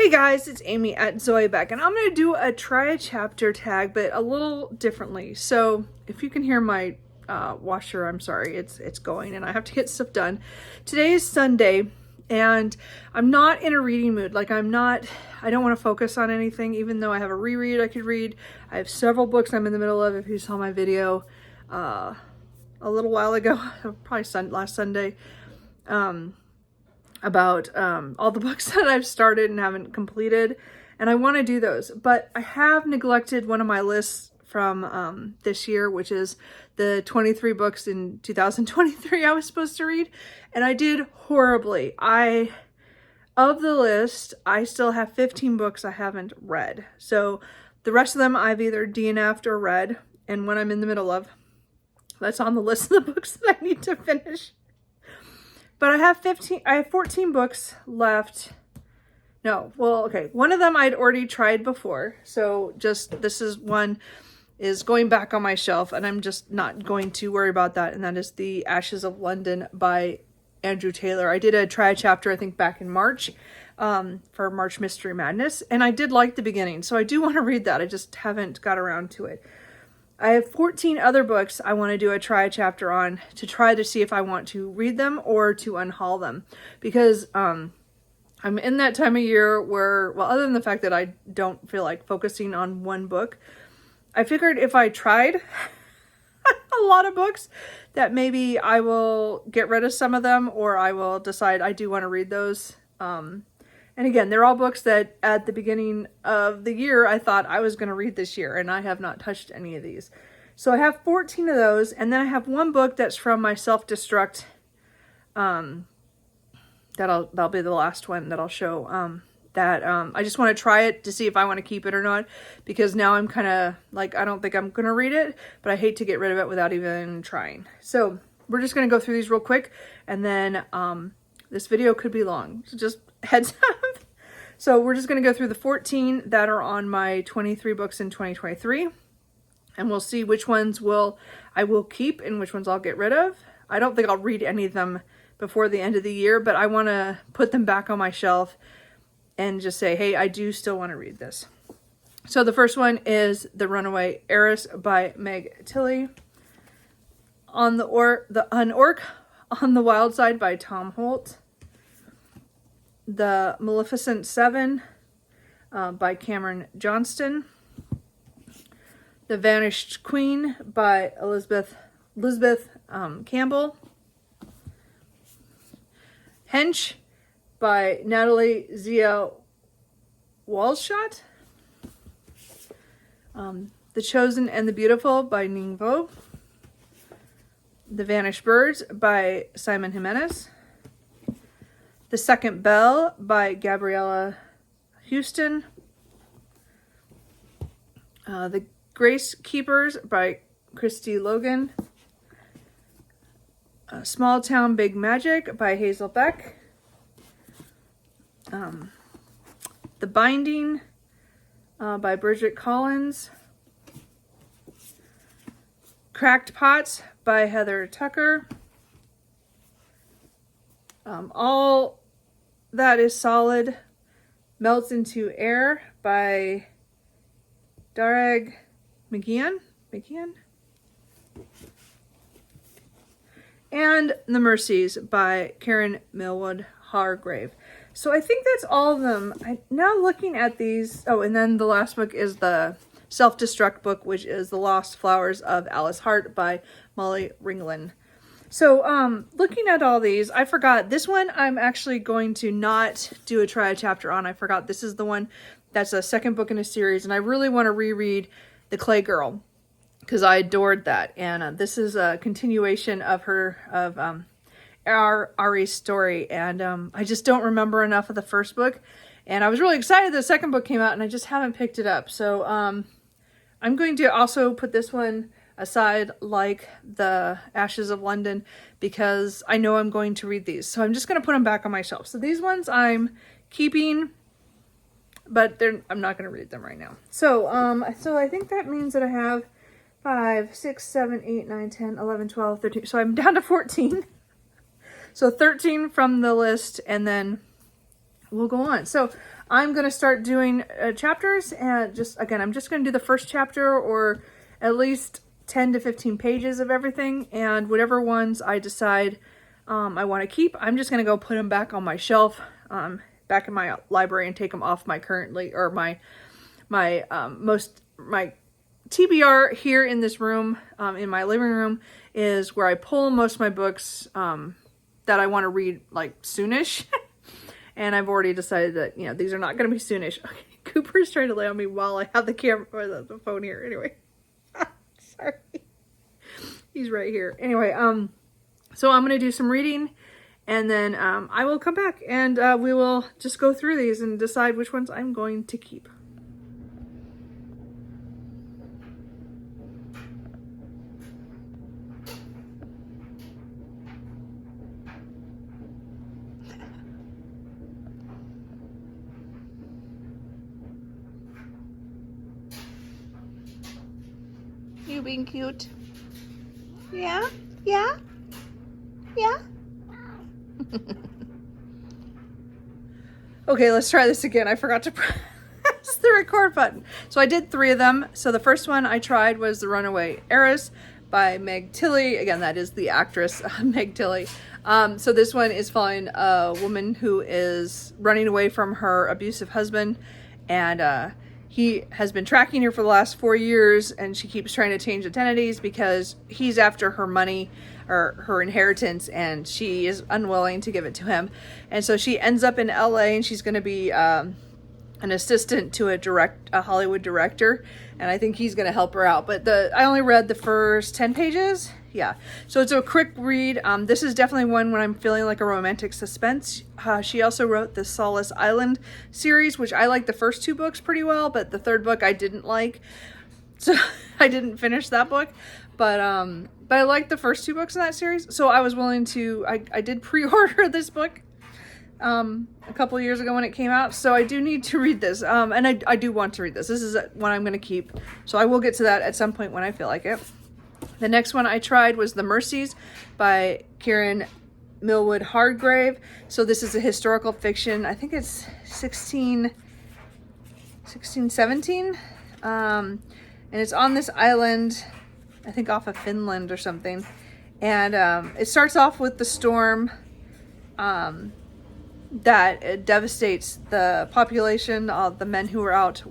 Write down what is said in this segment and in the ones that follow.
Hey guys, it's Amy at Zoe Beck, and I'm going to do a try a chapter tag, but a little differently. So if you can hear my washer, I'm sorry, it's going and I have to get stuff done. Today is Sunday and I'm not in a reading mood. Like I don't want to focus on anything, even though I have a reread I could read. I have several books I'm in the middle of. If you saw my video a little while ago, probably last Sunday, about all the books that I've started and haven't completed, and I want to do those, but I have neglected one of my lists from this year, which is the 23 books in 2023 I was supposed to read, and I did horribly. Of the list, I still have 15 books I haven't read, so the rest of them I've either DNF'd or read, and when I'm in the middle of, that's on the list of the books that I need to finish. But I have 14 books left. No, well, okay. One of them I'd already tried before. So this is one is going back on my shelf, and I'm just not going to worry about that. And that is The Ashes of London by Andrew Taylor. I did a try a chapter, I think back in March, for March Mystery Madness. And I did like the beginning. So I do want to read that. I just haven't got around to it. I have 14 other books I want to do a try a chapter on to try to see if I want to read them or to unhaul them, because I'm in that time of year where, well, other than the fact that I don't feel like focusing on one book, I figured if I tried a lot of books that maybe I will get rid of some of them, or I will decide I do want to read those. And again, they're all books that at the beginning of the year, I thought I was going to read this year, and I have not touched any of these. So I have 14 of those, and then I have one book that's from my self-destruct, that'll be the last one that I'll show, I just want to try it to see if I want to keep it or not, because now I'm kind of like, I don't think I'm going to read it, but I hate to get rid of it without even trying. So we're just going to go through these real quick, and then this video could be long, so just heads up. So we're just going to go through the 14 that are on my 23 books in 2023, and we'll see which ones I will keep and which ones I'll get rid of. I don't think I'll read any of them before the end of the year, but I want to put them back on my shelf and just say, hey, I do still want to read this. So the first one is The Runaway Heiress by Meg Tilly. An Orc on the Wild Side by Tom Holt. The Maleficent 7 by Cameron Johnston. The Vanished Queen by Elizabeth Campbell. Hench by Natalie Zia Walshot. The Chosen and the Beautiful by Ning Vo. The Vanished Birds by Simon Jimenez. The Second Bell by Gabriella Houston. The Grace Keepers by Christy Logan. Small Town Big Magic by Hazel Beck. The Binding by Bridget Collins. Cracked Pots by Heather Tucker. All That Is Solid Melts Into Air by Darag McGeehan. And The Mercies by Karen Millwood Hargrave. So I think that's all of them. Now looking at these, oh, and then the last book is the self-destruct book, which is The Lost Flowers of Alice Hart by Molly Ringland. So, looking at all these, I forgot this one I'm actually going to not do a try a chapter on. I forgot this is the one that's a second book in a series, and I really want to reread The Clay Girl because I adored that. And this is a continuation of Ari's story, and I just don't remember enough of the first book, and I was really excited the second book came out, and I just haven't picked it up. So, I'm going to also put this one aside, like The Ashes of London, because I know I'm going to read these. So I'm just going to put them back on my shelf. So these ones I'm keeping, but I'm not going to read them right now. So I think that means that I have 5, 6, 7, 8, 9, 10, 11, 12, 13. So I'm down to 14. So 13 from the list, and then we'll go on. So I'm going to start doing chapters, and I'm just going to do the first chapter, or at least 10 to 15 pages of everything, and whatever ones I decide I want to keep, I'm just going to go put them back on my shelf, back in my library, and take them off my my TBR here in this room, in my living room, is where I pull most of my books that I want to read like soonish. And I've already decided that, these are not going to be soonish. Okay, Cooper's trying to lay on me while I have the camera or the phone here. Anyway, sorry. He's right here. Anyway, so I'm going to do some reading, and then I will come back, and we will just go through these and decide which ones I'm going to keep. You being cute? Yeah? Yeah? Yeah? Okay, let's try this again. I forgot to press the record button. So I did 3 of them. So the first one I tried was The Runaway Heiress by Meg Tilly. Again, that is the actress, Meg Tilly. So this one is following a woman who is running away from her abusive husband, and he has been tracking her for the last 4 years, and she keeps trying to change identities because he's after her money or her inheritance, and she is unwilling to give it to him. And so she ends up in LA, and she's going to be an assistant to a Hollywood director, and I think he's going to help her out. But I only read the first 10 pages. Yeah, so it's a quick read. This is definitely one when I'm feeling like a romantic suspense. She also wrote the Solace Island series, which I like the first 2 books pretty well, but the 3rd book I didn't like, so I didn't finish that book. But I liked the first 2 books in that series, so I was willing to. I did pre-order this book a couple years ago when it came out, so I do need to read this, and I do want to read this. This is one I'm going to keep, so I will get to that at some point when I feel like it. The next one I tried was The Mercies by Karen Millwood Hargrave. So this is a historical fiction. I think it's 1617, and it's on this island, I think off of Finland or something. And it starts off with the storm that devastates the population. The men who were out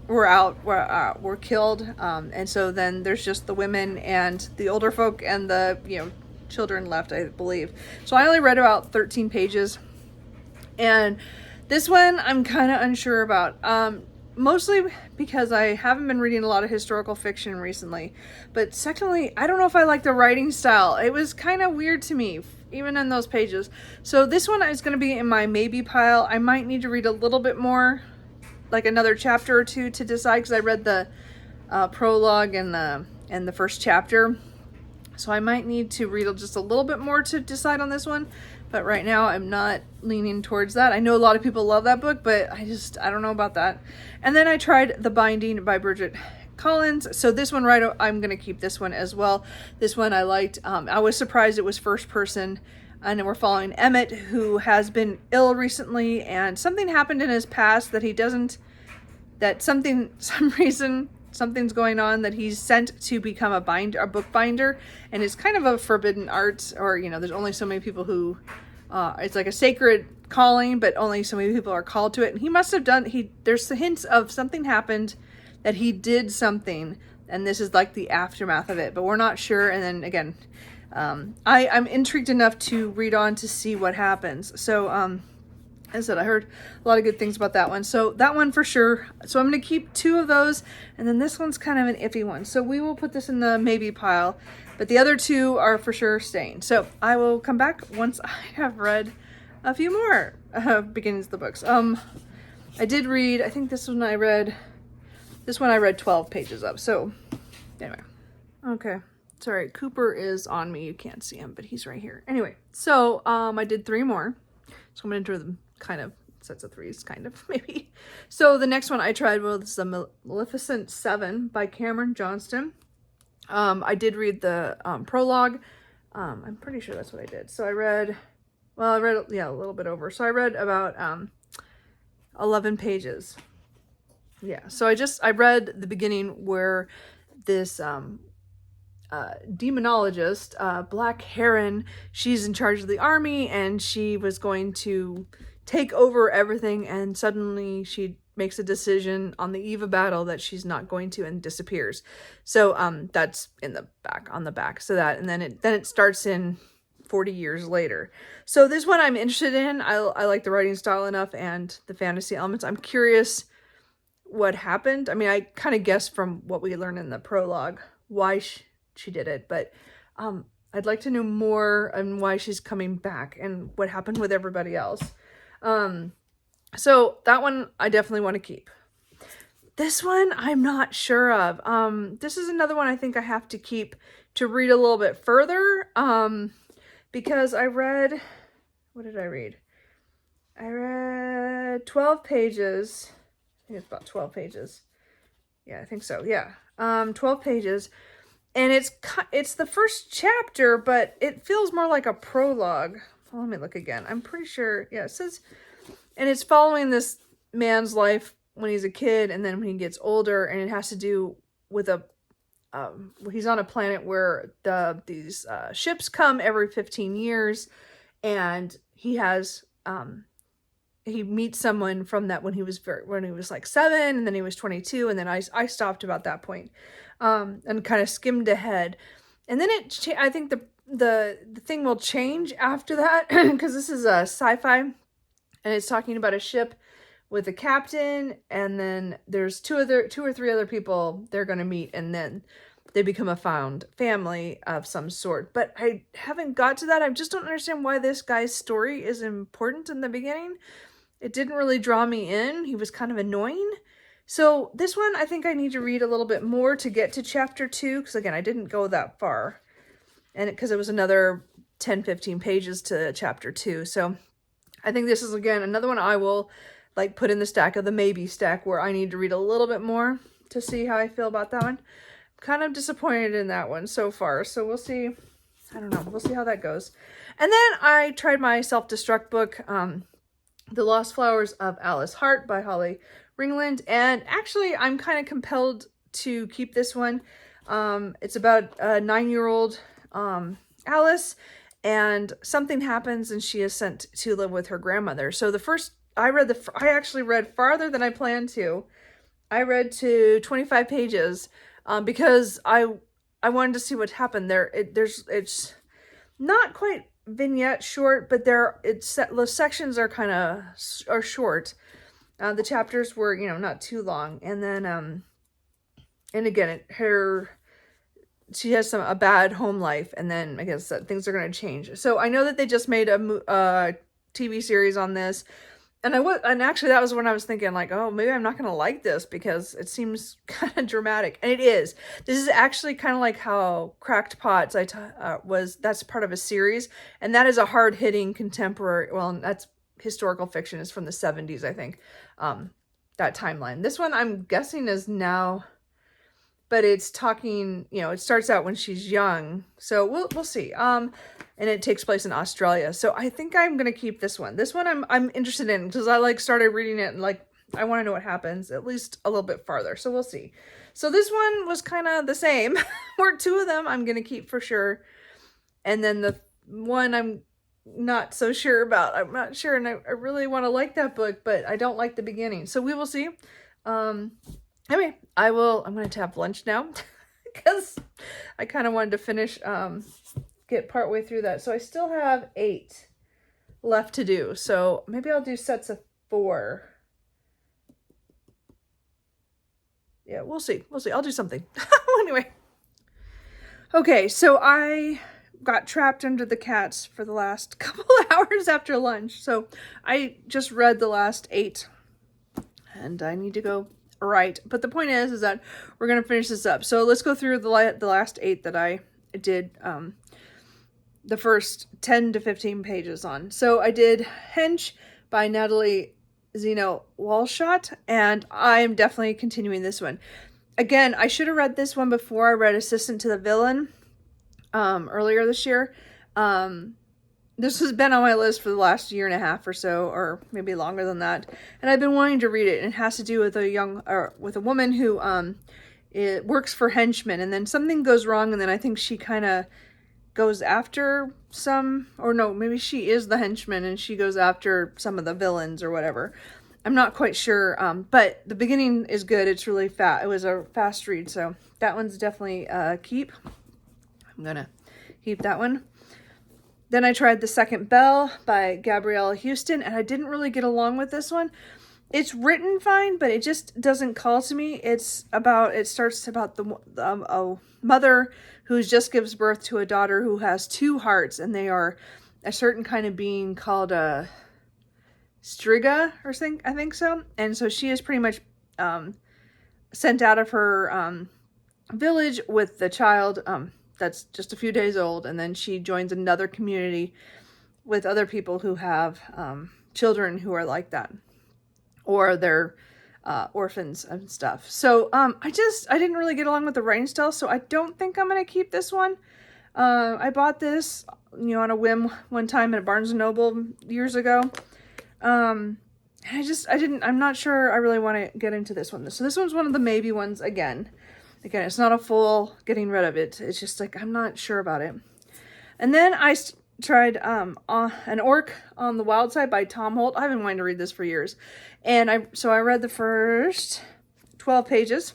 were killed, and so then there's just the women and the older folk and the children left, I believe. So I only read about 13 pages, and this one I'm kind of unsure about, mostly because I haven't been reading a lot of historical fiction recently, but secondly, I don't know if I like the writing style. It was kind of weird to me, even in those pages. So this one is going to be in my maybe pile. I might need to read a little bit more, like another chapter or 2 to decide, because I read the prologue and the first chapter, so I might need to read just a little bit more to decide on this one. But right now I'm not leaning towards that. I know a lot of people love that book, but I don't know about that. And then I tried The Binding by Bridget Collins. So this one, I'm going to keep this one as well. This one I liked. I was surprised it was first person. And we're following Emmett, who has been ill recently, and something happened in his past that something's going on, that he's sent to become a bookbinder, and it's kind of a forbidden art, or there's only so many people who it's like a sacred calling, but only so many people are called to it. And he must have there's the hints of something happened, that he did something, and this is like the aftermath of it, but we're not sure. And then again, I'm intrigued enough to read on to see what happens. So as I said, I heard a lot of good things about that one. So that one for sure. So I'm going to keep 2 of those. And then this one's kind of an iffy one, so we will put this in the maybe pile. But the other 2 are for sure staying. So I will come back once I have read a few more beginnings of the books. I did read, I think this one I read 12 pages of. So anyway. Okay. Sorry, Cooper is on me. You can't see him, but he's right here. Anyway, so I did 3 more. So I'm going to do them kind of sets of 3s, kind of, maybe. So the next one I tried was The Maleficent 7 by Cameron Johnston. I did read the prologue. I'm pretty sure that's what I did. So I read well, I read, yeah, a little bit over. So I read about 11 pages. Yeah, so I read the beginning where this demonologist, Black Heron, she's in charge of the army, and she was going to take over everything, and suddenly she makes a decision on the eve of battle that she's not going to, and disappears. So that's in the back, on the back. So that, and then it starts in 40 years later. So this one I'm interested in. I like the writing style enough and the fantasy elements. I'm curious what happened. I mean, I kind of guessed from what we learned in the prologue why she did it, but I'd like to know more on why she's coming back and what happened with everybody else. So that one I definitely want to keep. This one I'm not sure of. This is another one I think I have to keep to read a little bit further, because I read, what did I read? I read 12 pages. I think it's about 12 pages. Yeah, I think so. Yeah. 12 pages. And it's the first chapter, but it feels more like a prologue. Well, let me look again. I'm pretty sure. Yeah, it says, and it's following this man's life when he's a kid and then when he gets older, and it has to do with he's on a planet where these ships come every 15 years, and he has he meets someone from that when he was like 7, and then he was 22, and then I stopped about that point, and kind of skimmed ahead, and then I think the thing will change after that, because this is a sci-fi, and it's talking about a ship with a captain, and then there's two or three other people they're going to meet, and then they become a found family of some sort. But I haven't got to that. I just don't understand why this guy's story is important in the beginning. It didn't really draw me in. He was kind of annoying. So this one, I think I need to read a little bit more to get to chapter 2, because again, I didn't go that far, and because it was another 10-15 pages to chapter 2. So I think this is, again, another one I will like put in the stack of the maybe stack, where I need to read a little bit more to see how I feel about that one. I'm kind of disappointed in that one so far, so we'll see. I don't know. We'll see how that goes. And then I tried my self-destruct book, The Lost Flowers of Alice Hart by Holly Ringland, and actually I'm kind of compelled to keep this one. It's about a 9-year-old Alice, and something happens and she is sent to live with her grandmother. So I actually read farther than I planned to. I read to 25 pages because I wanted to see what happened there. It's not quite vignette short, but the sections are kind of are short. The chapters were, not too long, and then and again, she has a bad home life, and then I guess things are going to change. So I know that they just made a TV series on this, and actually that was when I was thinking, like, oh, maybe I'm not going to like this because it seems kind of dramatic, and it is. This is actually kind of like how Cracked Pots that's part of a series, and that is a hard-hitting contemporary. Well, that's historical fiction. Is from the 70s, I think. That timeline. This one I'm guessing is now, but it's talking, it starts out when she's young. So we'll see. And it takes place in Australia. So I think I'm going to keep this one. This one I'm interested in because I started reading it and I want to know what happens at least a little bit farther. So we'll see. So this one was kind of the same. Or 2 of them I'm going to keep for sure. And then the one I'm not so sure about. I'm not sure, and I really want to like that book, but I don't like the beginning. So we will see. Anyway, I'm going to have lunch now because I kind of wanted to finish, get partway through that. So I still have 8 left to do. So maybe I'll do sets of 4. Yeah, we'll see. I'll do something. Anyway. Okay, so I got trapped under the cats for the last couple of hours after lunch. So I just read the last 8 and I need to go right. But the point is that we're going to finish this up. So let's go through the last 8 that I did the first 10 to 15 pages on. So I did Hench by Natalie Zeno Walshot, and I am definitely continuing this one. Again, I should have read this one before I read Assistant to the Villain earlier this year. this has been on my list for the last year and a half or so, or maybe longer than that. And I've been wanting to read it. And it has to do with with a woman who it works for henchmen, and then something goes wrong, and then I think she kind of goes after or no, maybe she is the henchman and she goes after some of the villains or whatever. I'm not quite sure, but the beginning is good. It's really fast. It was a fast read, so that one's definitely keep. I'm gonna keep that one. Then I tried The Second Bell by Gabrielle Houston, and I didn't really get along with this one. It's written fine, but it just doesn't call to me. It starts about a mother who just gives birth to a daughter who has two hearts, and they are a certain kind of being called a striga, I think so. And so she is pretty much sent out of her village with the child that's just a few days old, and then she joins another community with other people who have children who are like that, or they're orphans and stuff. So I didn't really get along with the writing style, so I don't think I'm gonna keep this one. I bought this, on a whim one time at Barnes & Noble years ago. I'm not sure I really want to get into this one. So this one's one of the maybe ones again. Again, it's not a full getting rid of it. It's just like, I'm not sure about it. And then I tried An Orc on the Wild Side by Tom Holt. I've been wanting to read this for years. And I read the first 12 pages.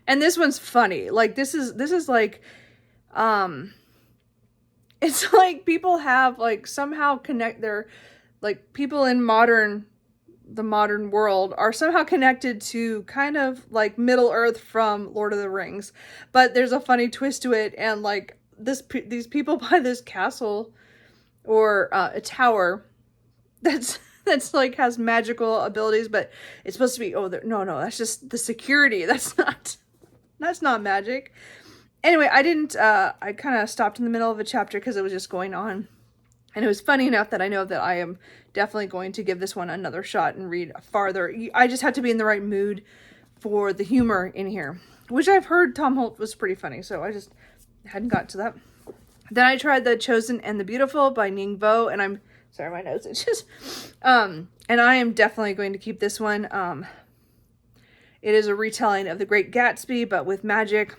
And this one's funny. Like, this is like, it's like people have, like, somehow like, people in the modern world are somehow connected to kind of like Middle Earth from Lord of the Rings, but there's a funny twist to it, and like these people buy this castle or a tower that's like has magical abilities, but it's supposed to be no, that's just the security. That's not magic. Anyway, I kind of stopped in the middle of a chapter because it was just going on. And it was funny enough that I know that I am definitely going to give this one another shot and read farther. I just have to be in the right mood for the humor in here, which I've heard Tom Holt was pretty funny, so I just hadn't got to that. Then I tried The Chosen and the Beautiful by Ning Vo, and I'm sorry, my nose itches. And I am definitely going to keep this one. It is a retelling of The Great Gatsby, but with magic,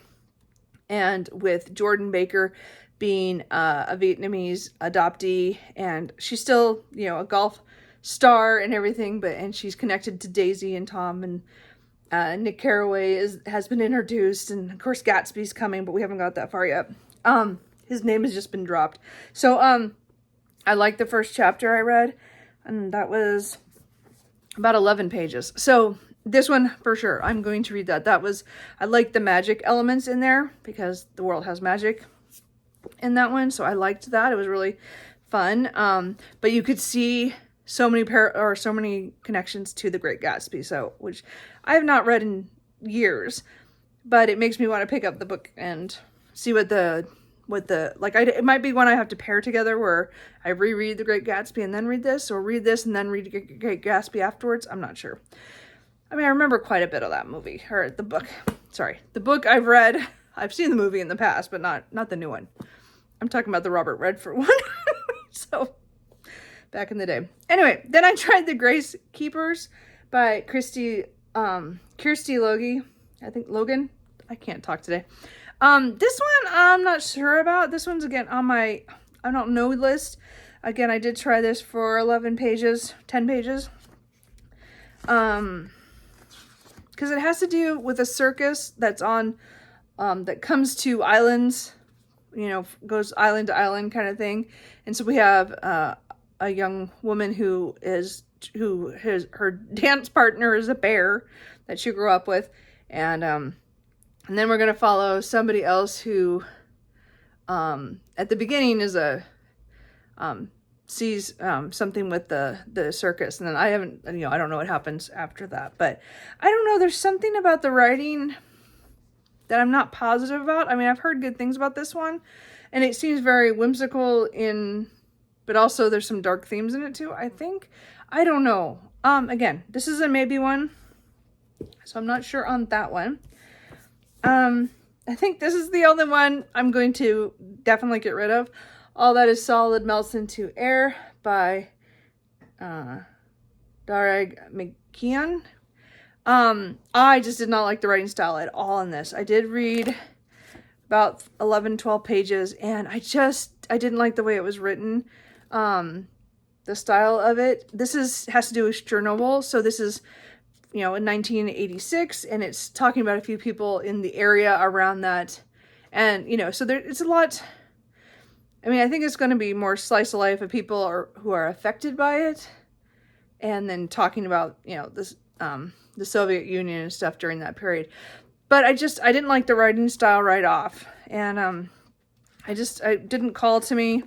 and with Jordan Baker being a Vietnamese adoptee, and she's still, a golf star and everything, and she's connected to Daisy and Tom, and Nick Carraway has been introduced, and of course Gatsby's coming, but we haven't got that far yet. His name has just been dropped. So I liked the first chapter I read, and that was about 11 pages. So this one for sure, I'm going to read that. I like the magic elements in there because the world has magic in that one, so I liked that. It was really fun. But you could see so many connections to The Great Gatsby, which I have not read in years, but it makes me want to pick up the book and see it might be one I have to pair together, where I reread The Great Gatsby and then read this, or read this and then read The Great Gatsby afterwards. I'm not sure. I mean, I remember quite a bit of that movie, or the book. Sorry, the book I've read. I've seen the movie in the past, but not the new one. I'm talking about the Robert Redford one. So, back in the day. Anyway, then I tried The Grace Keepers by Kirsty Logie. I think Logan. I can't talk today. This one I'm not sure about. This one's again on my I don't know list. Again, I did try this for 10 pages. Because it has to do with a circus that's on, that comes to islands, goes island to island kind of thing. And so we have a young woman who her dance partner is a bear that she grew up with, and then we're gonna follow somebody else who, at the beginning is sees something with the circus, and then I don't know what happens after that, but I don't know, there's something about the writing that I'm not positive about. I mean, I've heard good things about this one, and it seems very whimsical but also there's some dark themes in it too, I think. I don't know. Again, this is a maybe one, so I'm not sure on that one. I think this is the only one I'm going to definitely get rid of. All That Is Solid Melts Into Air by Darag McKeon. I just did not like the writing style at all in this. I did read about 11, 12 pages, and I didn't like the way it was written. The style of it. This has to do with Chernobyl. So this is, in 1986, and it's talking about a few people in the area around that. And, so it's a lot. I mean, I think it's going to be more slice of life of people who are affected by it. And then talking about, this, the Soviet Union and stuff during that period. But I didn't like the writing style right off. And it didn't call to me.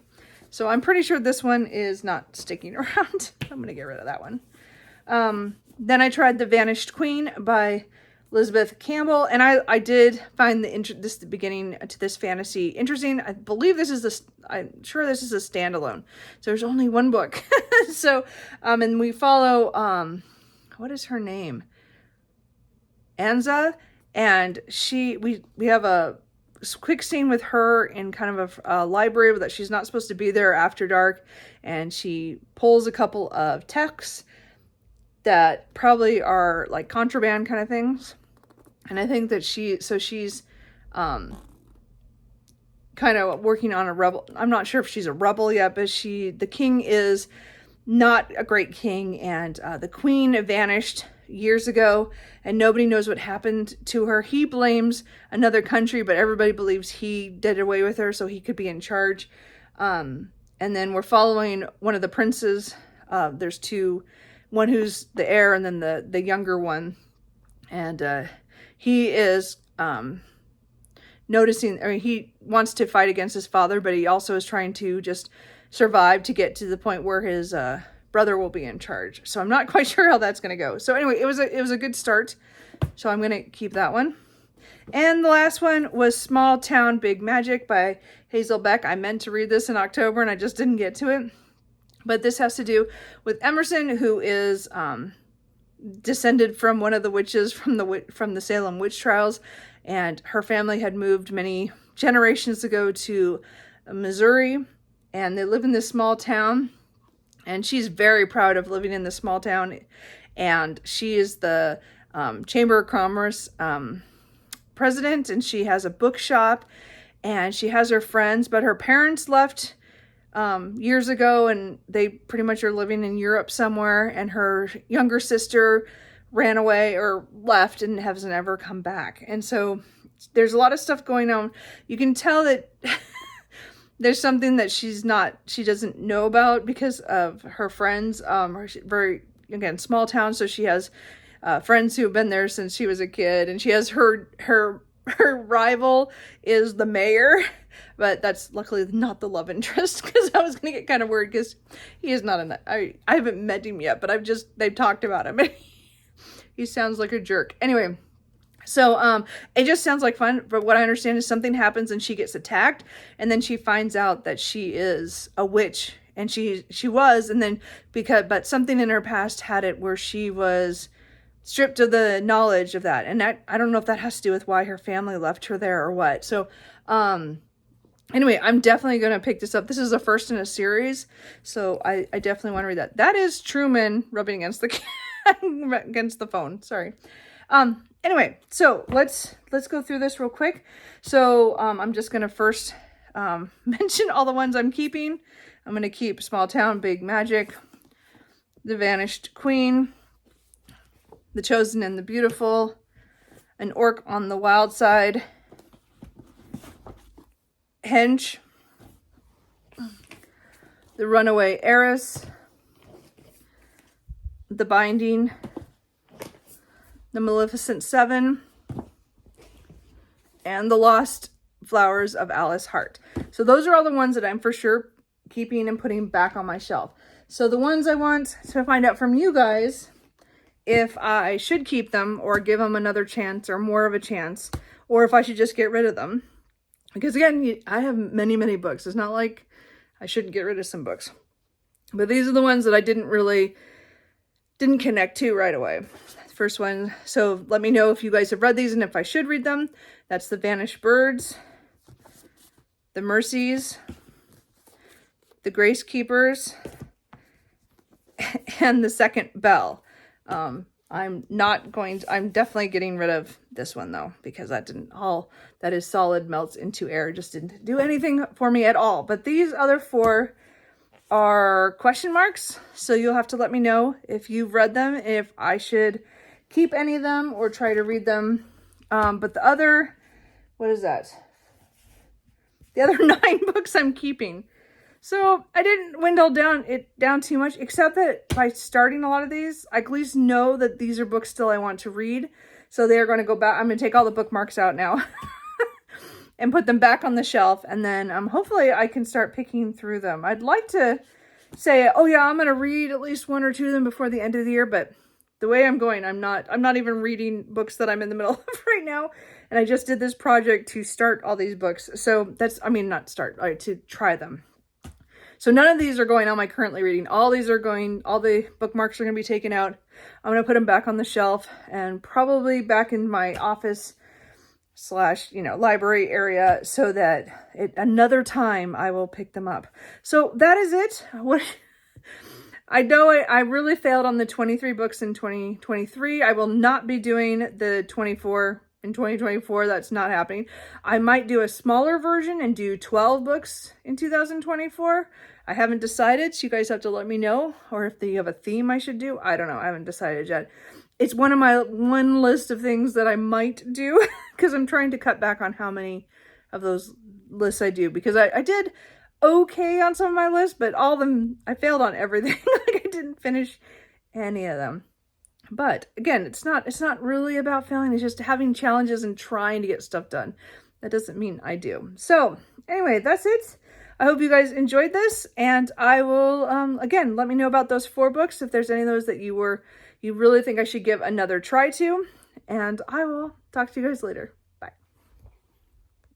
So I'm pretty sure this one is not sticking around. I'm going to get rid of that one. Then I tried The Vanished Queen by Elizabeth Campbell. And I did find the beginning to this fantasy interesting. I believe I'm sure this is a standalone. So there's only one book. So, and we follow, what is her name? Anza. And we have a quick scene with her in kind of a library that she's not supposed to be there after dark. And she pulls a couple of texts that probably are like contraband kind of things. And I think that she's kind of working on a rebel. I'm not sure if she's a rebel yet, but the king is not a great king. And the queen vanished years ago, and nobody knows what happened to her. He blames another country, but everybody believes he did away with her so he could be in charge. And then we're following one of the princes. There's two, one who's the heir and then the younger one. And he is noticing, he wants to fight against his father, but he also is trying to just survive to get to the point where his brother will be in charge. So I'm not quite sure how that's going to go. So anyway, it was a good start. So I'm going to keep that one. And the last one was Small Town Big Magic by Hazel Beck. I meant to read this in October and I just didn't get to it. But this has to do with Emerson, who is descended from one of the witches from the Salem witch trials, and her family had moved many generations ago to Missouri, and they live in this small town. And she's very proud of living in this small town. And she is the Chamber of Commerce president. And she has a bookshop. And she has her friends. But her parents left years ago. And they pretty much are living in Europe somewhere. And her younger sister ran away or left and hasn't ever come back. And so there's a lot of stuff going on. You can tell that... There's something that she doesn't know about because of her friends. Very, again, small town. So she has friends who have been there since she was a kid. And she has her rival is the mayor. But that's luckily not the love interest, because I was going to get kind of worried because he is not in that. I haven't met him yet, but they've talked about him. He sounds like a jerk. Anyway. So, it just sounds like fun, but what I understand is something happens and she gets attacked, and then she finds out that she is a witch, and she was, and then but something in her past had it where she was stripped of the knowledge of that, and I don't know if that has to do with why her family left her there or what. So, anyway, I'm definitely going to pick this up. This is the first in a series, so I definitely want to read that. That is Truman rubbing against the phone. Sorry. Anyway, so let's go through this real quick. So, I'm just going to first, mention all the ones I'm keeping. I'm going to keep Small Town Big Magic, The Vanished Queen, The Chosen and the Beautiful, An Orc on the Wild Side, Hench, The Runaway Heiress, The Binding, The Maleficent Seven, and The Lost Flowers of Alice Hart. So those are all the ones that I'm for sure keeping and putting back on my shelf. So the ones I want to find out from you guys if I should keep them or give them another chance or more of a chance, or if I should just get rid of them. Because again, I have many, many books. It's not like I shouldn't get rid of some books. But these are the ones that I didn't connect to right away. First one, so let me know if you guys have read these and if I should read them. That's The Vanished Birds, The Mercies, The Grace Keepers, and The Second Bell. I'm definitely getting rid of this one though, because that is solid, melts into air, just didn't do anything for me at all. But these other 4 are question marks, so you'll have to let me know if you've read them, if I should keep any of them or try to read them. But the other, what is that? The other 9 books I'm keeping. So I didn't dwindle down too much, except that by starting a lot of these, I at least know that these are books still I want to read. So they're going to go back. I'm going to take all the bookmarks out now and put them back on the shelf. And then hopefully I can start picking through them. I'd like to say, oh yeah, I'm going to read at least 1 or 2 of them before the end of the year. But the way I'm going, I'm not even reading books that I'm in the middle of right now. And I just did this project to start all these books. So to try them. So none of these are going on my currently reading. All the bookmarks are going to be taken out. I'm going to put them back on the shelf and probably back in my office / library area, so that another time I will pick them up. So that is it. I know I really failed on the 23 books in 2023. I will not be doing the 24 in 2024. That's not happening. I might do a smaller version and do 12 books in 2024. I haven't decided, so you guys have to let me know, or if you have a theme I should do. I don't know. I haven't decided yet. It's one of my list of things that I might do, because I'm trying to cut back on how many of those lists I do, because I did okay on some of my lists, but all of them, I failed on everything. Like, I didn't finish any of them. But again, it's not really about failing. It's just having challenges and trying to get stuff done. That doesn't mean I do. So anyway, that's it. I hope you guys enjoyed this, and I will, again, let me know about those 4 books, if there's any of those that you really think I should give another try to, and I will talk to you guys later.